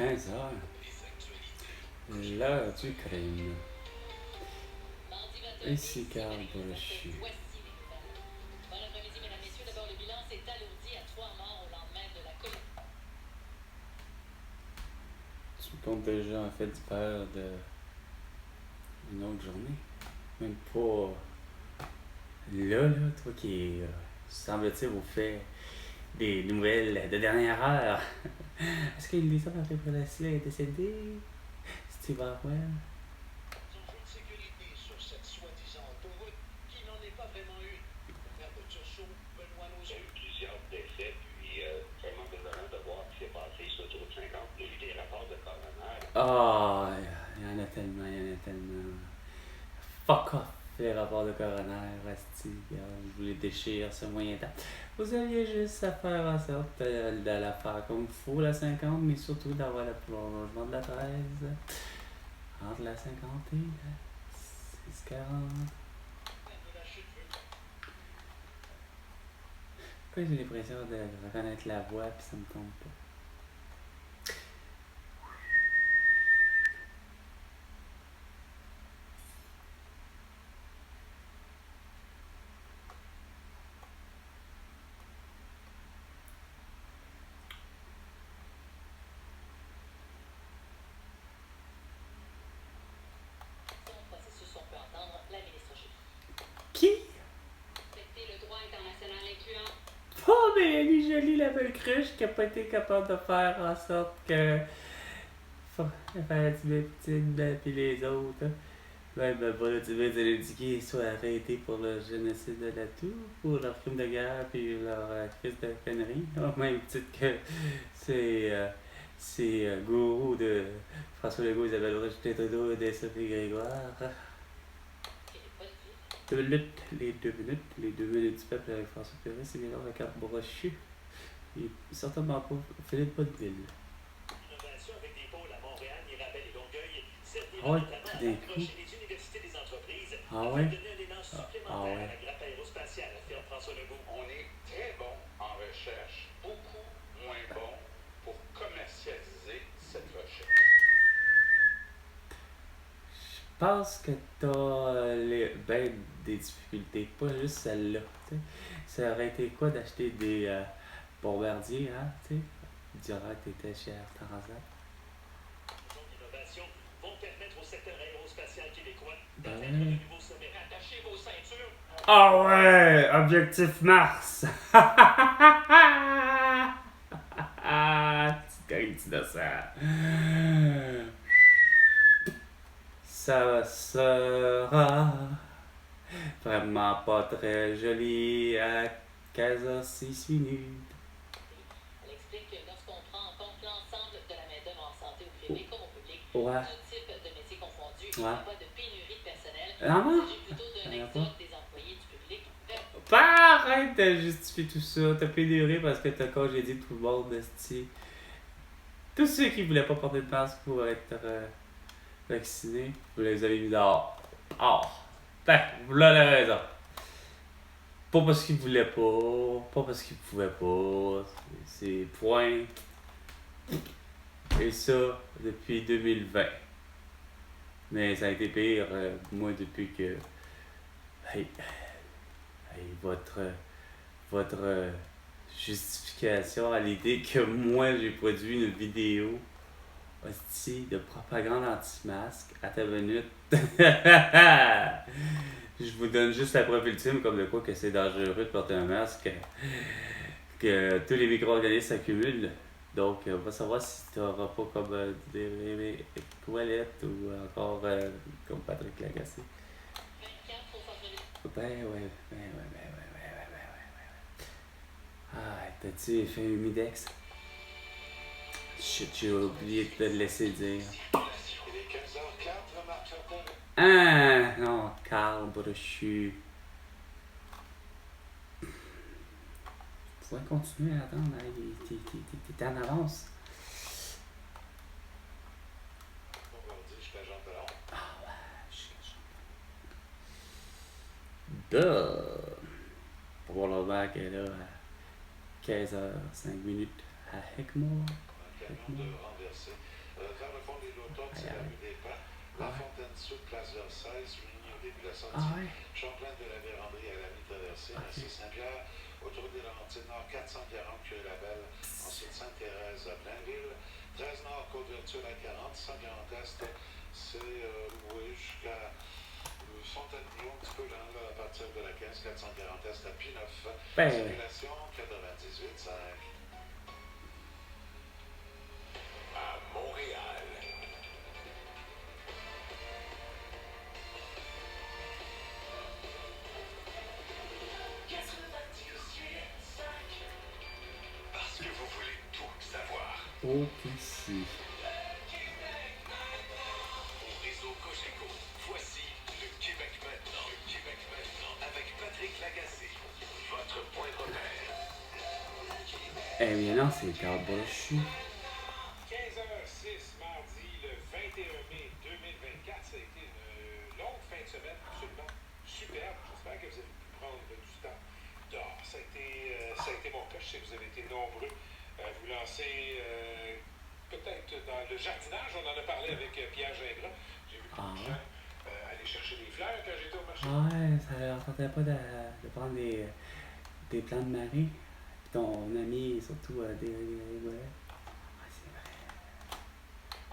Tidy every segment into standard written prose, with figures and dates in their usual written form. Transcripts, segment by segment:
15 heures. L'heure du crime. Ici Carl Brochu. Tu me comptes déjà en fait du peur de une autre journée. Même pas là, toi qui semble-t-il vous fait des nouvelles de dernière heure. Est-ce qu'il dit ça parce que Presley est décédé? Steve Harwell? Ah, il y en a tellement, il y en a tellement. Fuck off les rapports de coroner, Asti, vous les déchirez ce moyen temps. Vous aviez juste à faire en sorte de la faire comme il faut, la 50, mais surtout d'avoir le prolongement de la 13. Entre la 50 et la 640. Pourquoi j'ai l'impression de reconnaître la voix puis ça me tombe pas? Qui? Oh, Mélanie Jolie, la belle cruche qui a pas été capable de faire en sorte que. Vladimir Poutine puis les autres. Même Volodymyr Zelensky soit arrêté pour le génocide de la Tour, pour leur crime de guerre puis leur crise de conneries. Au même titre que c'est gourou de François Legault, Isabelle Roger Trudeau et de Sophie Grégoire. 2 minutes, les 2 minutes du peuple avec François Perret, c'est bien là, avec un brochu. Et certainement pas Philippe Bodville. Ah ouais, d'un coup. Ah ouais? Ah ouais. On est très bon en recherche, beaucoup moins bon pour commercialiser cette recherche. Je pense que t'as des difficultés, pas juste celle-là. T'sais. Ça aurait été quoi d'acheter des bombardiers, hein, tu sais, durant que t'étais chez Air Transat? Ben... Ah ouais, objectif Mars! Petite innocent. Ça sera vraiment pas très joli à 15h06 minutes. Elle explique que lorsqu'on prend en compte l'ensemble de la main-d'œuvre en santé au privé comme au public, ouais. tout type de métier confondu, il n'y ouais. a pas de pénurie de personnel. Ah non? Il s'agit plutôt d'un exode des employés du public. Arrête de justifier tout ça. T'as pénurie parce que t'as congédié tout le monde, esti. Tous ceux qui voulaient pas porter de masque pour être vaccinés, vous les avez mis dehors. Ben, vous avez raison. Pas parce qu'ils voulaient pas parce qu'ils pouvaient pas. C'est point. Et ça, depuis 2020. Mais ça a été pire, moi, depuis que. Hey, votre justification à l'idée que moi, j'ai produit une vidéo hostie de propagande anti-masque. À ta minute. Je vous donne juste la preuve ultime comme de quoi que c'est dangereux de porter un masque, que tous les micro-organismes s'accumulent. Donc, on va savoir si tu n'auras pas comme des toilettes ou encore comme Patrick Lagacé. Ouais. Ah, t'as-tu fait un humidex? Shit, j'ai oublié de te laisser dire. Ah, non, Carl Brochu. Tu pourrais continuer à attendre, t'es en avance. Ah ouais, je suis probablement qu'elle est là à 15h05 à Heckmore. camion de renversé. Vers le fond des Lototes, c'est la rue des Pins. La Fontaine Sud, place Versailles, souligné au début de la sortie. Champlain de la Vérandrie à la mi-traversée. Merci Saint-Pierre. Autour des Laurentides Nord, 440 Cueil-Labelle. Ensuite Sainte-Thérèse à Blainville. 13 Nord, Côte-Verture à 40. 140 Est, c'est loué jusqu'à Fontainebleau, un petit peu là, à partir de la 15 440 Est à P9. Circulation 98.5. À Montréal. Parce que vous voulez tout savoir. Ok, si. Au réseau Cogeco, voici le Québec maintenant. Le Québec maintenant avec Patrick Lagacé. Votre point de repère. Eh bien non, c'est Cowboy Chou. 15h06, mardi, le 21 mai 2024. Ça a été une longue fin de semaine absolument superbe. J'espère que vous avez pu prendre du temps dehors. Ça a été mon cas. Je sais que vous avez été nombreux à vous lancer peut-être dans le jardinage. On en a parlé avec Pierre Gingras. J'ai vu beaucoup de gens aller chercher des fleurs quand j'étais au marché. Ouais, ça leur tentait pas de prendre des plants de marée. Puis ton ami, surtout des ouais. Ouais, c'est vrai.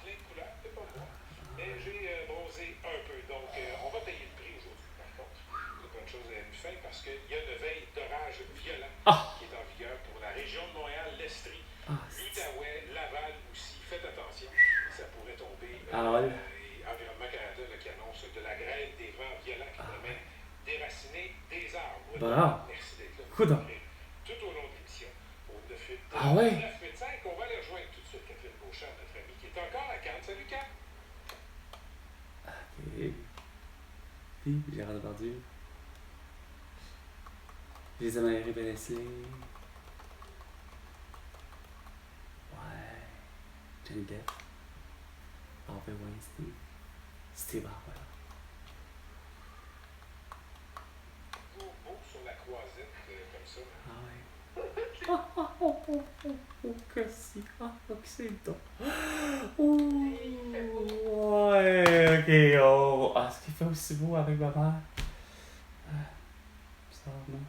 Plein de couleurs, c'est pas moi. Mais j'ai bronzé un peu. Donc, on va payer le prix aujourd'hui, par contre. C'est pas une chose à une fin parce qu'il y a une veille d'orage violent qui est en vigueur pour la région de Montréal, l'Estrie, l'Outaouais, Laval aussi. Faites attention, ça pourrait tomber. Et Environnement Canada là, qui annonce de la grêle, des vents violents qui pourraient même déraciner des arbres. Bravo. Merci d'être là. Coudonc. Tout au long de l'émission, au 9-8. Ah ouais? 9-8-5, on va aller rejoindre tout de suite Catherine Beauchamp, notre amie, qui est encore à Cannes. Salut, Kat! Ok. Puis, Gérard Depardieu. Les Américains blessés. Ouais. Johnny Depp. Harvey Weinstein. Steve Harwell. Beau sur la croisette, comme ça. Ah ouais. Oh, que si. Ah, que c'est donc. Oh, ouais, ok. Oh. Ah, est-ce qu'il fait aussi beau avec ma mère? Bizarrement.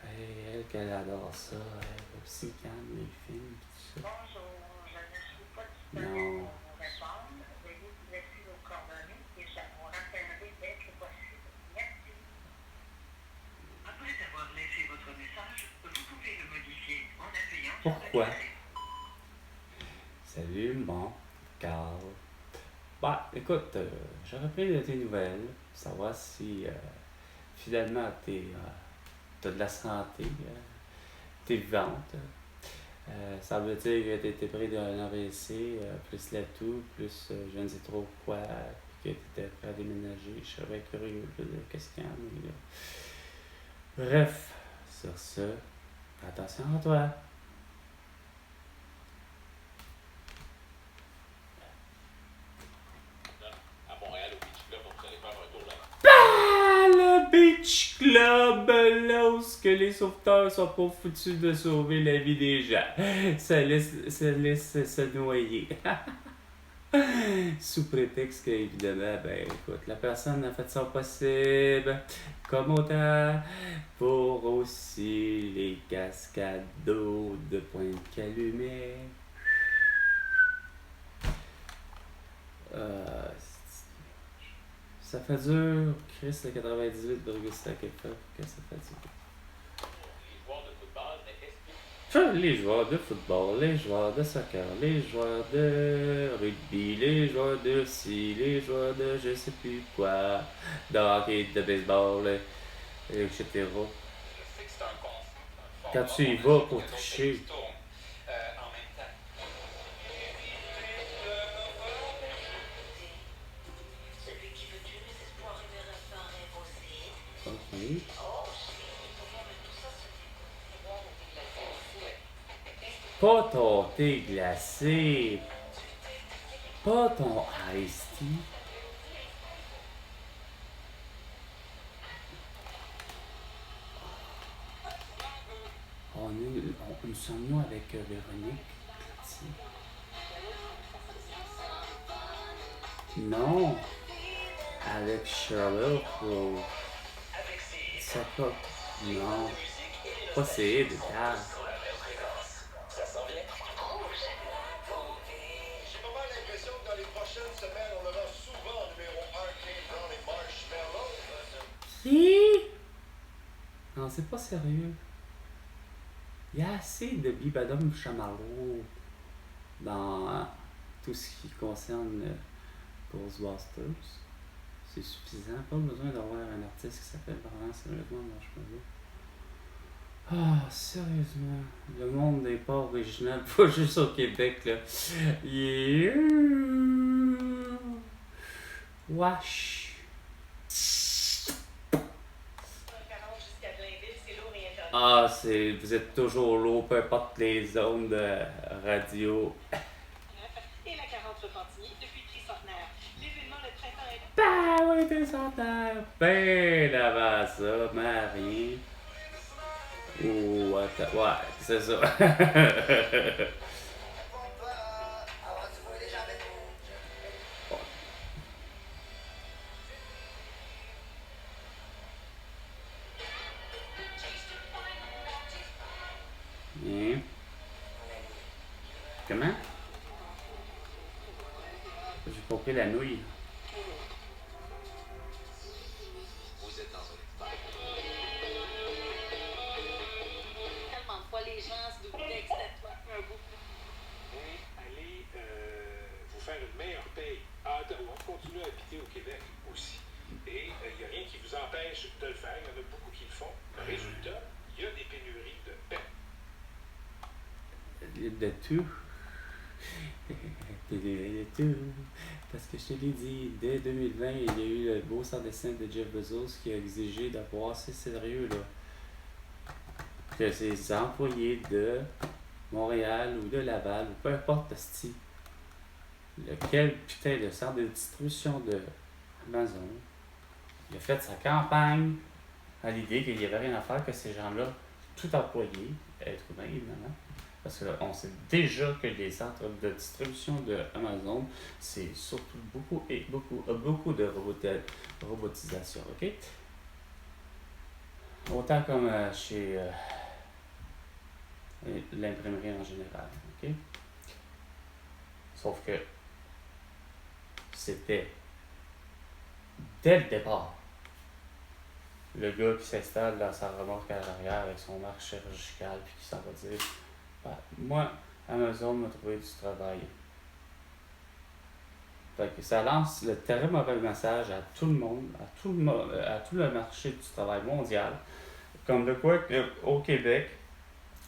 Elle qu'elle adore ça. Elle aussi calme les films. Tout ça. Bonjour, je ne suis pas disponible Non. pour vous répondre. Veuillez vous laisser vos coordonnées et je vous rappellerai dès que possible. Merci. Après avoir laissé votre message, vous pouvez le modifier en appuyant sur le Pourquoi? carré. Salut, mon Carl. Bah, écoute, j'aurais pris de tes nouvelles, savoir si finalement t'as de la santé, t'es vivante. Semble-t-il que t'étais pris d'un AVC, plus la toux, plus je ne sais trop quoi, puis que t'étais prêt à déménager. Je serais curieux de qu'est-ce qu'il y en a là. Bref, sur ce, attention à toi. À Montréal, au Beach Club, on allait faire un tour là. Ah, le Beach Club, là où ce que les sauveteurs sont pas foutus de sauver la vie des gens. Ça laisse se noyer. Sous prétexte que, évidemment, ben écoute, la personne a fait son possible, comme autant, pour aussi les cascades d'eau de Pointe-Calumet. Ça fait dur, Chris, le 98,5 FM, que ça fait dur. Les joueurs de football, mais explique. Les joueurs de football, les joueurs de soccer, les joueurs de rugby, les joueurs de ci, les joueurs de je sais plus quoi, de hockey, de baseball, etc. Je sais que c'est un confort. Quand tu y vas pour tricher. En même temps. Celui qui veut tuer mes espoirs et mes rêves par impossible. Ok. Oh, mais tout ça, c'est Pas ton thé glacé. Pas ton iced tea. Nous sommes avec Véronique esti. Non. Avec Sheryl Crow. C'est pas. Non. Possible, car. J'ai pas mal l'impression que dans les prochaines semaines, on aura souvent numéro 1 Kane Brown et Marshmallow. Qui? Non, c'est pas sérieux. Il y a assez de Bibadom Chamallow dans tout ce qui concerne Ghostbusters. C'est suffisant. Pas besoin d'avoir un artiste qui s'appelle vraiment sérieusement Marshmallow. Ah, sérieusement. Le monde n'est pas original, pas juste au Québec, là. Yeah. Wesh. Ah, vous êtes toujours lourd, peu importe les zones de radio. Et la 40 repentit depuis tricentenaire. L'événement le printemps est... Ben oui, tricentenaire. Ben avant ça, Marie. Ou attends, ouais, c'est ça. Hein? Comment? J'ai compris la nouille. Vous êtes dans un Tellement de fois, les gens se doutaient que c'était toi. Un bout. Et allez vous faire une meilleure paye à Ottawa. Continuez à habiter au Québec aussi. Et il n'y a rien qui vous empêche de le faire. Il y en a beaucoup qui le font. Résultat, il y a des pénuries de paix. De tout. De tout. Parce que je te l'ai dit, dès 2020, il y a eu le beau sans dessin de Jeff Bezos qui a exigé d'avoir assez sérieux, là. Que ses employés de Montréal ou de Laval, ou peu importe le style, lequel putain de centre de distribution de Amazon, il a fait sa campagne à l'idée qu'il n'y avait rien à faire que ces gens-là, tout employés, être humains évidemment, parce qu'on sait déjà que les centres de distribution de Amazon, c'est surtout beaucoup de robotisation, ok? Autant comme chez l'imprimerie en général, ok? Sauf que c'était dès le départ le gars qui s'installe dans sa remorque à l'arrière avec son arc chirurgical puis qui s'en va dire ben, moi, Amazon m'a trouvé du travail. Fait que ça lance le très mauvais message à tout le monde, à tout le marché du travail mondial, comme de quoi au Québec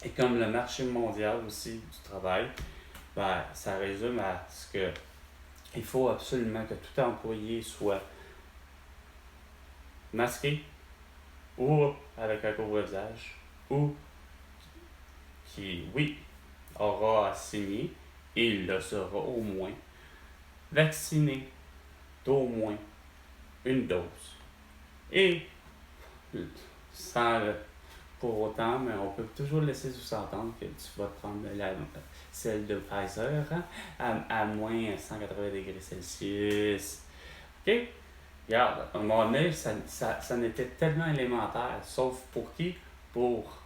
et comme le marché mondial aussi du travail, ben, ça résume à ce que il faut absolument que tout employé soit masqué ou avec un couvre-visage ou qui, oui, aura à signer et il le sera au moins vacciné d'au moins une dose. Et sans pour autant, mais on peut toujours laisser sous-entendre que tu vas prendre celle de Pfizer à moins 180 degrés Celsius. OK? Regarde, à un moment donné, ça n'était tellement élémentaire, sauf pour qui? Pour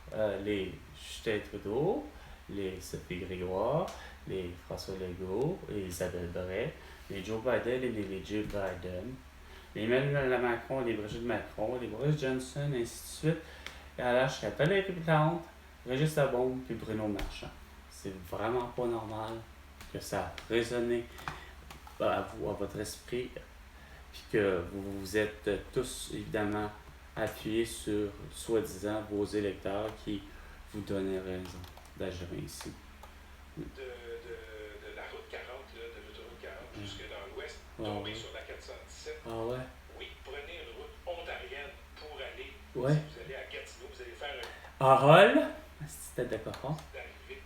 les Justin Trudeau, les Sophie Grégoire, les François Legault, les Isabelle Bray, les Joe Biden et les Jill Biden, les Emmanuel Macron, les Brigitte Macron, les Boris Johnson, et ainsi de suite. Et alors, je serais Valérie Plante, Régis Labaume puis Bruno Marchand. C'est vraiment pas normal que ça résonne à vous, à votre esprit, puis que vous vous êtes tous évidemment appuyés sur, soi-disant, vos électeurs qui vous donnaient raison d'agir ainsi. De la route 40, là, de l'autoroute 40 jusque dans l'ouest, tomber sur la 417. Ah ouais? Oui, prenez une route ontarienne pour aller. Ouais. Si vous allez à Gatineau, vous allez faire un Arol? C'était de cochon. d'arriver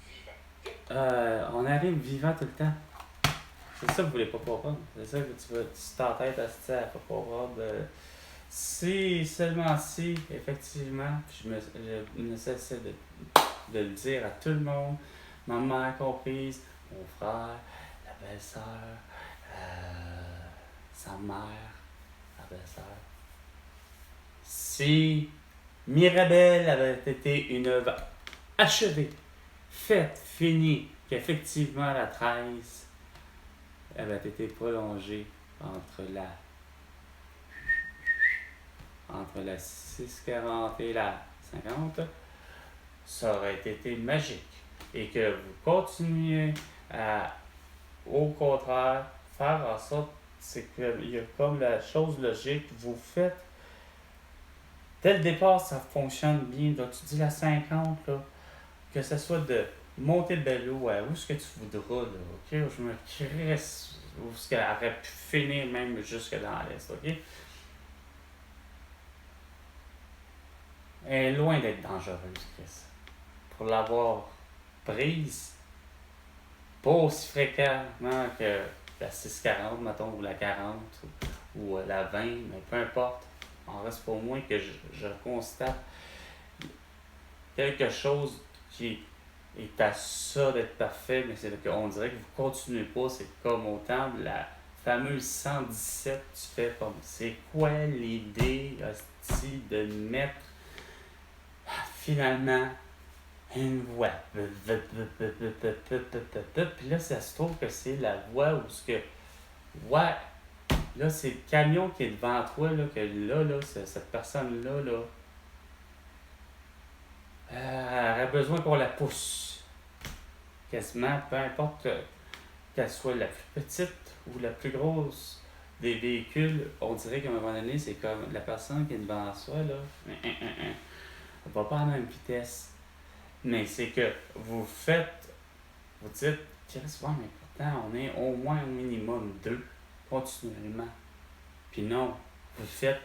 vivant. On arrive vivant tout le temps. C'est ça que vous voulez pas comprendre. C'est ça que tu t'entêtes à se dire, pas comprendre. Si, seulement si, effectivement, je ne cessais de le dire à tout le monde, ma mère comprise, mon frère, la belle-sœur, sa mère, la belle-sœur. Si Mirabelle avait été une œuvre achevée, faite, finie, qu'effectivement la 13 avait été prolongée entre la 640 et la 50, ça aurait été magique. Et que vous continuez à, au contraire, faire en sorte, c'est qu'il y a comme la chose logique, vous faites, dès le départ, ça fonctionne bien. Donc, tu dis la 50, là, que ce soit de monter le vélo à où est-ce que tu voudras, là, ok? Je me crisse où est-ce qu'elle aurait pu finir même jusque dans l'Est, ok? Elle est loin d'être dangereuse, Chris. Pour l'avoir prise, pas aussi fréquemment que la 640, mettons, ou la 40, ou la 20, mais peu importe. En reste pour moi que je constate quelque chose qui est à ça d'être parfait, mais c'est qu'on dirait que vous continuez pas. C'est comme autant la fameuse 117, tu fais comme, c'est quoi l'idée, hostie, de mettre finalement une voix. Puis là, ça se trouve que c'est la voix où ce que. Ouais, là, c'est le camion qui est devant toi, là, que là, cette personne-là, là, elle aurait besoin qu'on la pousse. Quasiment, peu importe qu'elle soit la plus petite ou la plus grosse des véhicules, on dirait qu'à un moment donné, c'est comme la personne qui est devant soi, là, elle va pas à la même vitesse. Mais c'est que vous dites, Chris, ouais, mais pourtant, on est au moins au minimum 2 continuellement. Puis non, vous faites,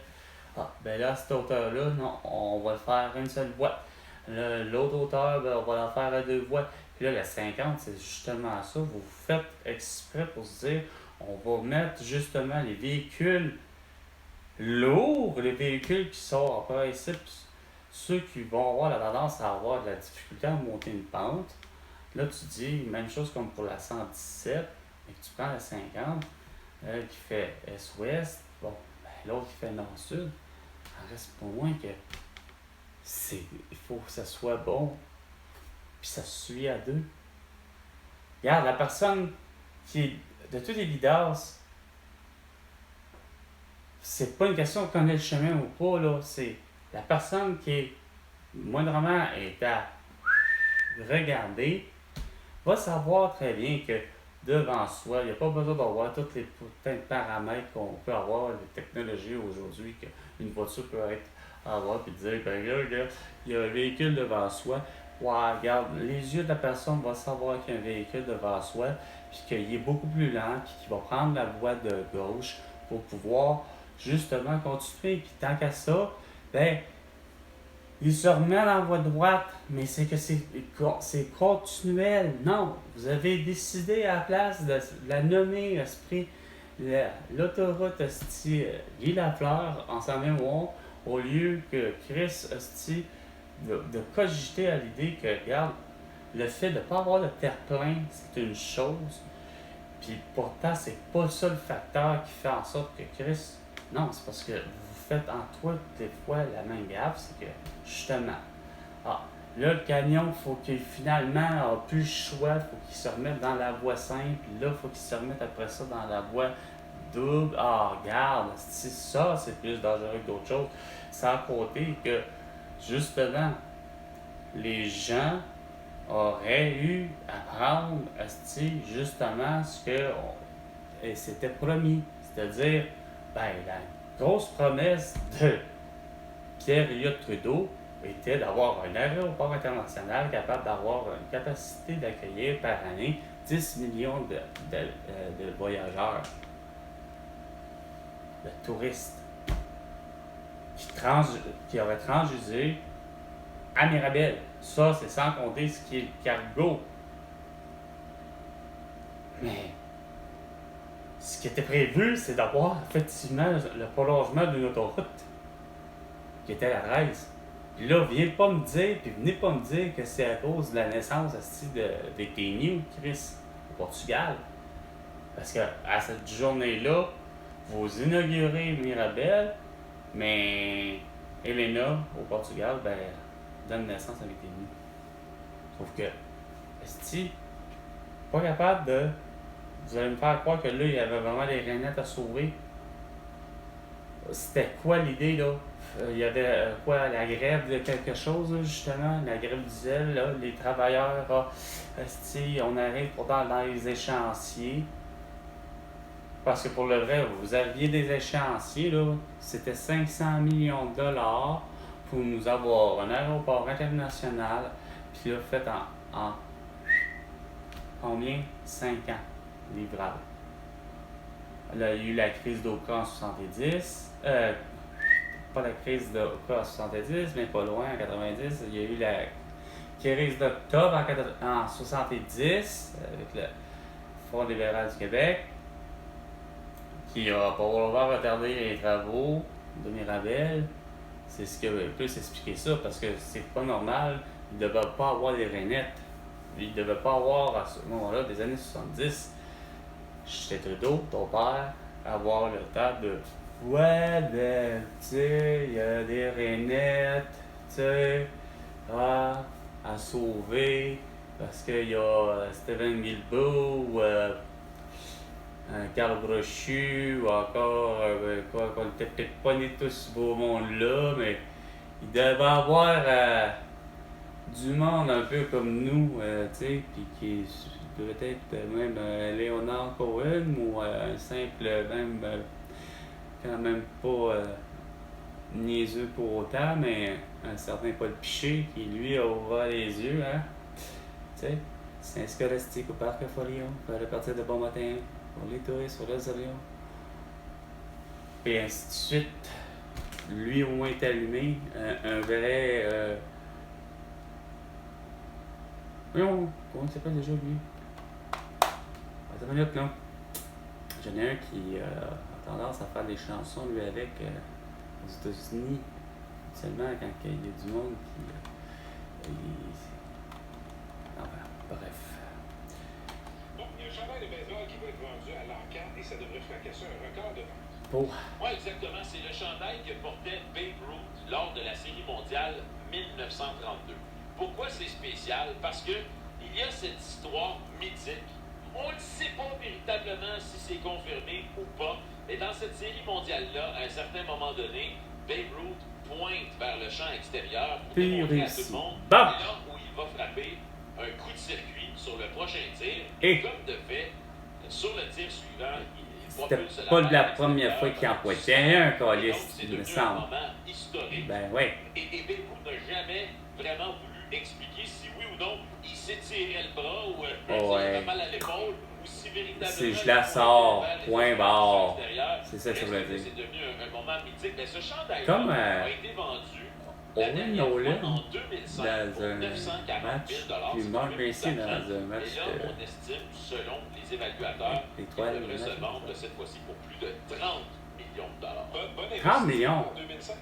ben là, cette hauteur-là, non, on va le faire une seule voie. L'autre hauteur, ben, on va la faire à 2 voies. Puis là, la 50, c'est justement ça. Vous faites exprès pour se dire, on va mettre justement les véhicules lourds, les véhicules qui sont en principe ceux qui vont avoir la tendance à avoir de la difficulté à monter une pente. Là, tu dis, même chose comme pour la 117, mais que tu prends la 50, qui fait est-ouest, bon, ben, l'autre qui fait nord-sud, il reste pas moins que il faut que ça soit bon, puis ça se suit à 2. Regarde, la personne qui est de toute évidence, c'est pas une question de connaître le chemin ou pas, là, c'est la personne qui est moindrement est à regarder va savoir très bien que devant soi, il n'y a pas besoin d'avoir tous les paramètres qu'on peut avoir, les technologies aujourd'hui, qu'une voiture peut avoir, puis dire, ben là, il y a un véhicule devant soi. Ouais, regarde, les yeux de la personne vont savoir qu'il y a un véhicule devant soi, puis qu'il est beaucoup plus lent, puis qu'il va prendre la voie de gauche pour pouvoir justement continuer. Puis tant qu'à ça, ben, il se remet dans la voie droite, mais c'est que c'est continuel. Non, vous avez décidé à la place de la nommer, esprit, l'autoroute Guy Lafleur en s'en vient au lieu que Chris Hostie de cogiter à l'idée que, regarde, le fait de ne pas avoir de terre-plein, c'est une chose, puis pourtant, c'est pas ça le facteur qui fait en sorte que Chris, non, c'est parce que vous faites en toi des fois la même gaffe, c'est que justement, là, le camion, il faut qu'il finalement ait plus le choix, il faut qu'il se remette dans la voie simple, puis là, il faut qu'il se remette après ça dans la voie double. Regarde, ça, c'est plus dangereux que d'autres choses. Sans compter que, justement, les gens auraient eu à prendre, justement, ce que c'était promis. C'est-à-dire, ben, la grosse promesse de Pierre Elliott Trudeau était d'avoir un aéroport international capable d'avoir une capacité d'accueillir par année 10 millions de voyageurs, de touristes, qui auraient transjugé à Mirabel. Ça, c'est sans compter ce qui est le cargo. Mais ce qui était prévu, c'est d'avoir effectivement le prolongement d'une autoroute qui était la 13. Puis là, venez pas me dire que c'est à cause de la naissance de Téniou, Chris, au Portugal. Parce que à cette journée-là, vous inaugurez Mirabel, mais Helena, au Portugal, ben, donne naissance avec Téniou. Sauf que, esti, pas capable de... Vous allez me faire croire que là, il y avait vraiment des rainettes à sauver. C'était quoi l'idée, là? Il y avait quoi, la grève de quelque chose, là, justement, la grève du zèle, là, les travailleurs, on arrive pourtant dans les échéanciers. Parce que pour le vrai, vous aviez des échéanciers, là, c'était 500 millions de dollars pour nous avoir un aéroport international, puis là, fait en combien? 5 ans, livrable. Là, il y a eu la crise d'Oka en 70, pas la crise d'Oka en 70, mais pas loin, en 90. Il y a eu la crise d'octobre en 70, avec le Front libéral du Québec, qui a probablement retardé les travaux de Mirabel. C'est ce qui a plus expliqué ça, parce que c'est pas normal, il ne devait pas avoir des rainettes. Il ne devait pas avoir, à ce moment-là, des années 70, j'étais Trudeau, ton père, avoir le temps de « Ouais, ben, tu sais, il y a des rainettes, tu sais, à sauver, parce qu'il y a Stephen Guilbeault, Carl Brochu, ou encore, qu'on n'était peut-être pas nés tous ce beau monde-là, mais il devait avoir du monde un peu comme nous, tu sais, puis qui peut-être même Léonard Cohen, ou un simple, même, quand même pas niaiseux pour autant, mais un certain Paul Piché, qui lui a ouvert les yeux, hein, tu sais, c'est un scolastique au parc Folio, fallait partir de bon matin, pour les touristes, sur les avions. Et ainsi de suite. Lui, au moins, est allumé. Un vrai... Non, comment il s'appelle déjà, lui? Attends une minute, là. J'en ai un qui a tendance à faire des chansons, lui, avec aux États-Unis. Seulement quand il y a du monde qui... Enfin, bref. Bon, il y a un chandail de baseball qui va être vendu à l'encan et ça devrait fracasser un record de vente. Oh. Oui, exactement. C'est le chandail que portait Babe Ruth lors de la Série mondiale 1932. Pourquoi c'est spécial? Parce que il y a cette histoire mythique. On ne sait pas véritablement si c'est confirmé ou pas, mais dans cette Série mondiale-là, à un certain moment donné, Babe Ruth pointe vers le champ extérieur pour démontrer à tout le monde c'est là où il va frapper un coup de circuit sur le prochain tir. Et comme de fait, sur le tir suivant, c'était pas la première fois qu'il en pointait un, calice, il me semble. C'est un moment historique. Ben oui. Et Babe Ruth n'a jamais vraiment voulu expliquer si oui ou non il s'étirait le bras ou s'il avait mal à l'épaule ou si véritablement si je la sors, point barre. C'est ça que je voulais dire. C'est devenu un moment mythique. Mais ce chandail comme a été vendu Owen Nolan en 2005 pour 940 000 $. Puis Mark Macy dans un match et là, on estime, selon les évaluateurs, qu'il devrait se vendre cette fois-ci pour plus de 30 millions de dollars. 30 millions? En 2005.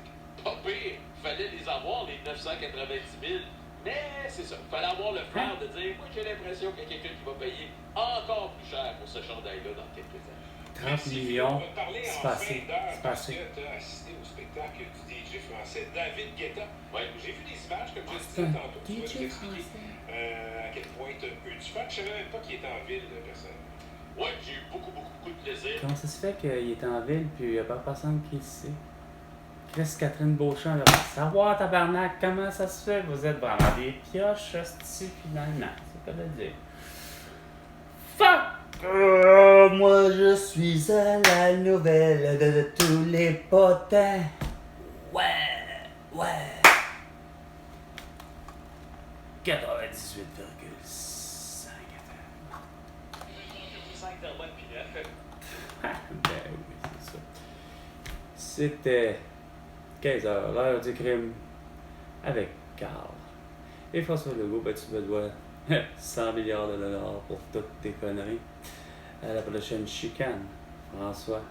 Pas pire, fallait les avoir, les 990 000. Mais c'est ça, fallait avoir le flair de dire, moi j'ai l'impression qu'il y a quelqu'un qui va payer encore plus cher pour ce chandail-là dans quelques années. 30 millions, c'est passé. C'est passé. Tu as assisté au spectacle du DJ français David Guetta. Ouais. J'ai vu des images, comme je disais tantôt. Tu vas nous expliquer à quel point tu as eu du fun. Je ne savais même pas qu'il était en ville, personnellement. Oui, j'ai eu beaucoup de plaisir. Comment ça se fait qu'il est en ville puis il n'y a pas personne qui le sait? Chris Catherine Beauchamp, là, savoir tabarnak, comment ça se fait? Vous êtes vraiment des pioches, hostie, finalement. C'est pas de dire. Fuck! Moi je suis à la nouvelle de tous les potins. Ouais. 98,5 FM. 5 Terrebonne puis 9 FM. Ben oui, c'est ça. C'était 15h, l'heure du crime, avec Carl. Et François Legault, ben tu me dois 100 milliards de dollars pour toutes tes conneries. À la prochaine chicane, François.